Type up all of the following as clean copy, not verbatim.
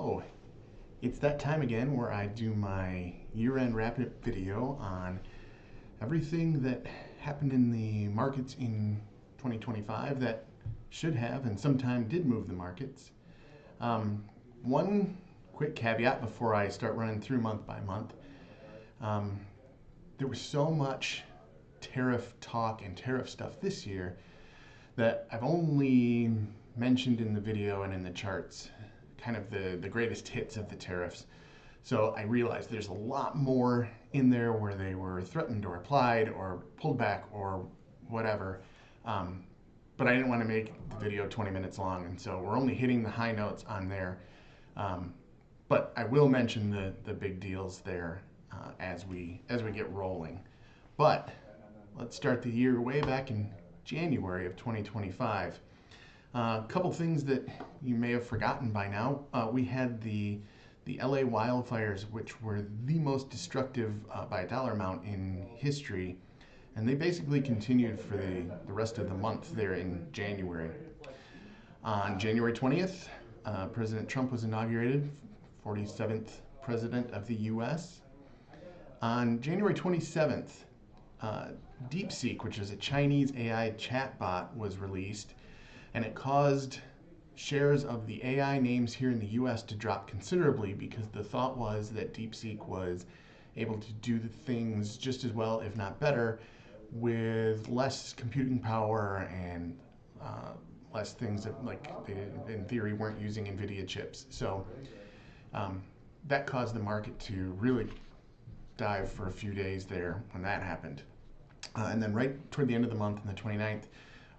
Hello! It's that time again where I do my year-end wrap-up video on everything that happened in the markets in 2025 that should have and sometime did move the markets. One quick caveat before I start running through month by month. There was so much tariff talk and tariff stuff this year that I've only mentioned in the video and in the charts kind of the greatest hits of the tariffs. So I realized there's a lot more in there where they were threatened or applied or pulled back or whatever. But I didn't want to make the video 20 minutes long, and so we're only hitting the high notes on there. But I will mention the big deals there as we get rolling. But let's start the year way back in January of 2025. A couple things that you may have forgotten by now. We had the LA wildfires, which were the most destructive by a dollar amount in history, and they basically continued for the rest of the month there in January. On January 20th, President Trump was inaugurated, 47th President of the US. On January 27th, DeepSeek, which is a Chinese AI chatbot, was released, and it caused shares of the AI names here in the US to drop considerably because the thought was that DeepSeek was able to do the things just as well, if not better, with less computing power and less things that, like, they, in theory, weren't using NVIDIA chips. So that caused the market to really dive for a few days there when that happened. And then right toward the end of the month, on the 29th,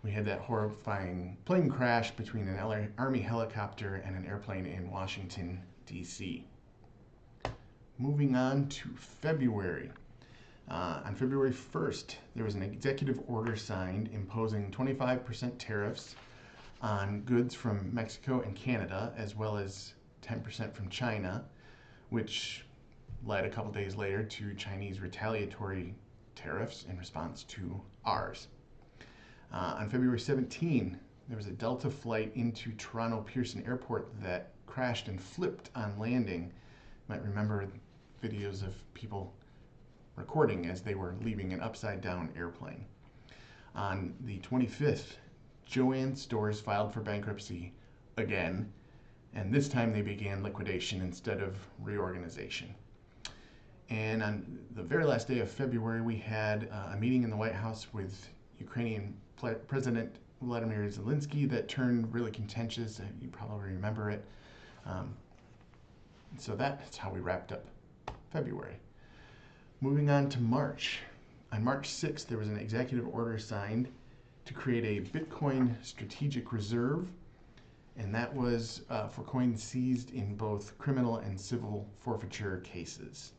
we had that horrifying plane crash between an Army helicopter and an airplane in Washington, D.C. Moving on to February. On February 1st, there was an executive order signed imposing 25% tariffs on goods from Mexico and Canada, as well as 10% from China, which led a couple days later to Chinese retaliatory tariffs in response to ours. On February 17, there was a Delta flight into Toronto Pearson Airport that crashed and flipped on landing. You might remember videos of people recording as they were leaving an upside-down airplane. On the 25th, JOANN Stores filed for bankruptcy again, and this time they began liquidation instead of reorganization. And on the very last day of February, we had a meeting in the White House with Ukrainian President Vladimir Zelensky that turned really contentious. You probably remember it. So that's how we wrapped up February. Moving on to March. On March 6th, there was an executive order signed to create a Bitcoin strategic reserve, and that was for coins seized in both criminal and civil forfeiture cases.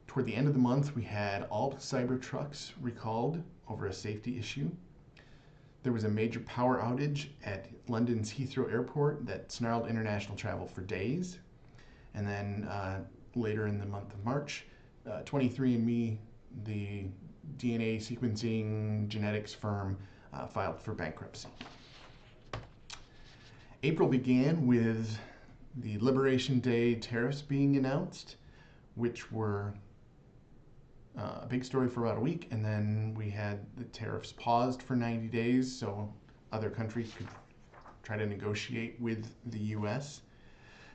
Toward the end of the month, we had all Cybertrucks recalled over a safety issue. There was a major power outage at London's Heathrow Airport that snarled international travel for days. And then later in the month of March, 23andMe, the DNA sequencing genetics firm, filed for bankruptcy. April began with the Liberation Day tariffs being announced, which were a big story for about a week, and then we had the tariffs paused for 90 days so other countries could try to negotiate with the US.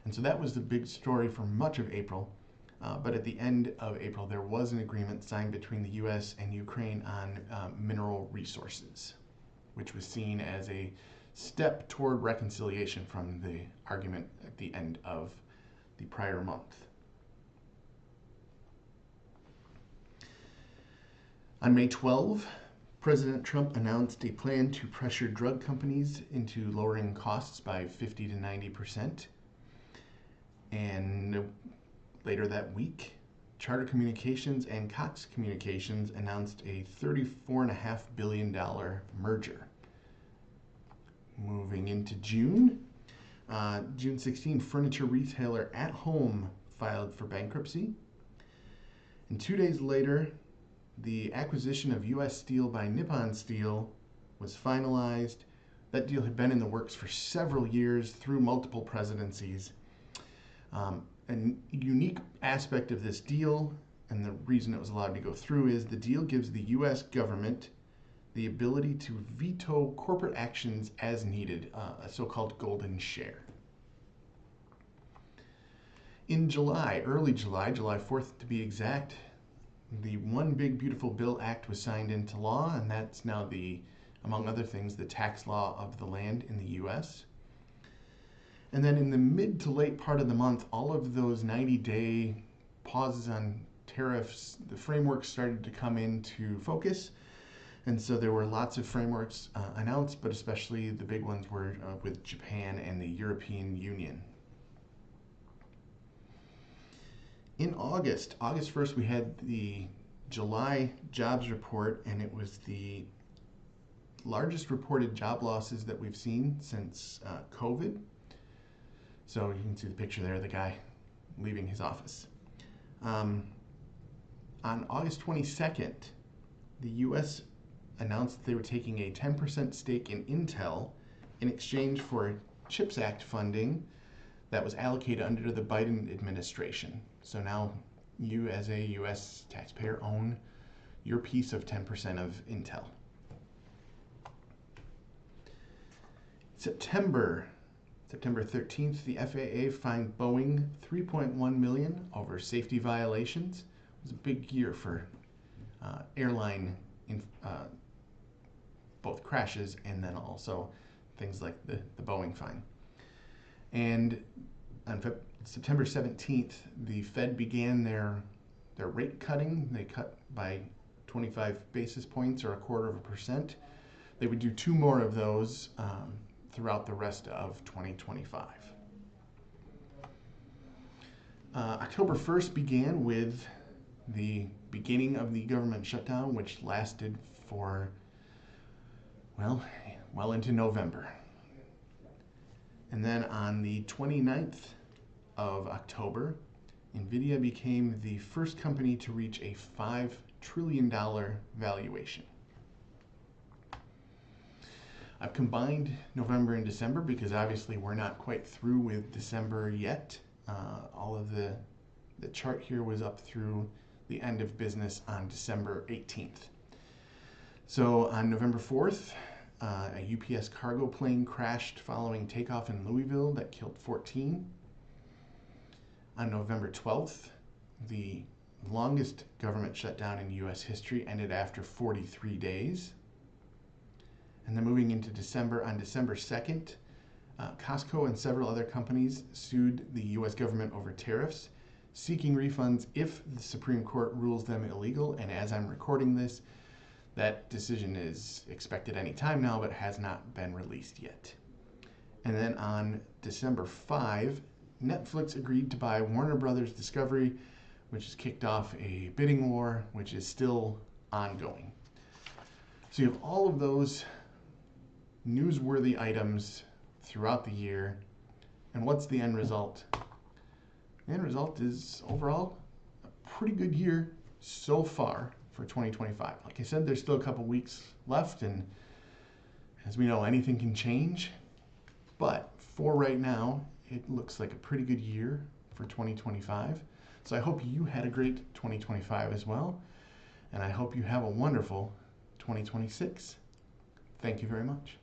And so that was the big story for much of April. But at the end of April, there was an agreement signed between the US and Ukraine on mineral resources, which was seen as a step toward reconciliation from the argument at the end of the prior month. On May 12, President Trump announced a plan to pressure drug companies into lowering costs by 50 to 90%. And later that week, Charter Communications and Cox Communications announced a $34.5 billion merger. Moving into June, June 16, furniture retailer At Home filed for bankruptcy. And 2 days later, the acquisition of U.S. Steel by Nippon Steel was finalized. That deal had been in the works for several years through multiple presidencies, A unique aspect of this deal, and the reason it was allowed to go through, is the deal gives the U.S. government the ability to veto corporate actions as needed, a so-called golden share. In July, early July, July 4th to be exact, the One Big Beautiful Bill Act was signed into law, and that's now among other things, the tax law of the land in the U.S. And then in the mid to late part of the month, all of those 90-day pauses on tariffs, the frameworks started to come into focus. And so there were lots of frameworks announced, but especially the big ones were with Japan and the European Union. In August 1st, we had the July jobs report, and it was the largest reported job losses that we've seen since COVID. So you can see the picture there, the guy leaving his office. On August 22nd, the U.S. announced they were taking a 10% stake in Intel in exchange for CHIPS Act funding that was allocated under the Biden administration. So now you, as a U.S. taxpayer, own your piece of 10% of Intel. September 13th, the FAA fined Boeing $3.1 million over safety violations. It was a big year for airline both crashes and then also things like the Boeing fine. And on September 17th, the Fed began their rate cutting. They cut by 25 basis points or 1/4%. They would do 2 more of those throughout the rest of 2025. October 1st began with the beginning of the government shutdown, which lasted for, well into November. And then on the 29th of October, NVIDIA became the first company to reach a $5 trillion valuation. I've combined November and December because obviously we're not quite through with December yet. All of the chart here was up through the end of business on December 18th. So on November 4th, a UPS cargo plane crashed following takeoff in Louisville that killed 14. On November 12th, the longest government shutdown in U.S. history ended after 43 days. And then moving into December, on December 2nd, Costco and several other companies sued the U.S. government over tariffs, seeking refunds if the Supreme Court rules them illegal. And as I'm recording this, that decision is expected any time now, but has not been released yet. And then on December 5, Netflix agreed to buy Warner Brothers Discovery, which has kicked off a bidding war, which is still ongoing. So you have all of those newsworthy items throughout the year. And what's the end result? The end result is overall a pretty good year so far for 2025. Like I said, there's still a couple weeks left, and as we know, anything can change. But for right now, it looks like a pretty good year for 2025. So I hope you had a great 2025 as well, and I hope you have a wonderful 2026. Thank you very much.